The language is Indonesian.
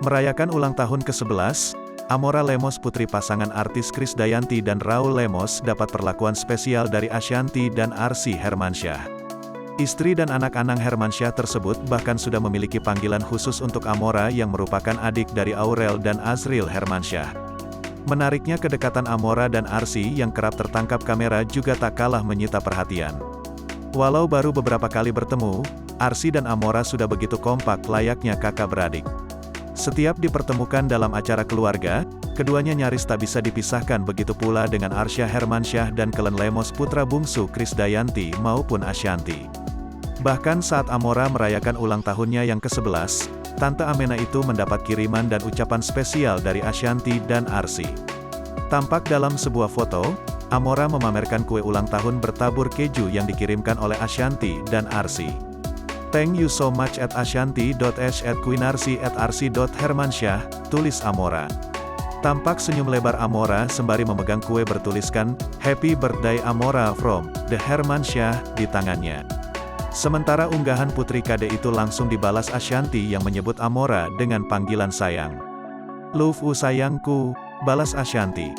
Merayakan ulang tahun ke-11, Amora Lemos putri pasangan artis Krisdayanti dan Raul Lemos dapat perlakuan spesial dari Ashanty dan Arsy Hermansyah. Istri dan anak-anak Hermansyah tersebut bahkan sudah memiliki panggilan khusus untuk Amora yang merupakan adik dari Aurel dan Azril Hermansyah. Menariknya kedekatan Amora dan Arsy yang kerap tertangkap kamera juga tak kalah menyita perhatian. Walau baru beberapa kali bertemu, Arsy dan Amora sudah begitu kompak layaknya kakak beradik. Setiap dipertemukan dalam acara keluarga, keduanya nyaris tak bisa dipisahkan, begitu pula dengan Arsya Hermansyah dan Kelen Lemos putra bungsu Krisdayanti maupun Ashanty. Bahkan saat Amora merayakan ulang tahunnya yang ke-11, Tante Amena itu mendapat kiriman dan ucapan spesial dari Ashanty dan Arsy. Tampak dalam sebuah foto, Amora memamerkan kue ulang tahun bertabur keju yang dikirimkan oleh Ashanty dan Arsy. "Thank you so much at ashanty.h@queenarsy@arsy.hermansyah," tulis Amora. Tampak senyum lebar Amora sembari memegang kue bertuliskan, "Happy Birthday Amora from The Hermansyah" di tangannya. Sementara unggahan putri KD itu langsung dibalas Ashanty yang menyebut Amora dengan panggilan sayang. "Love sayangku," balas Ashanty.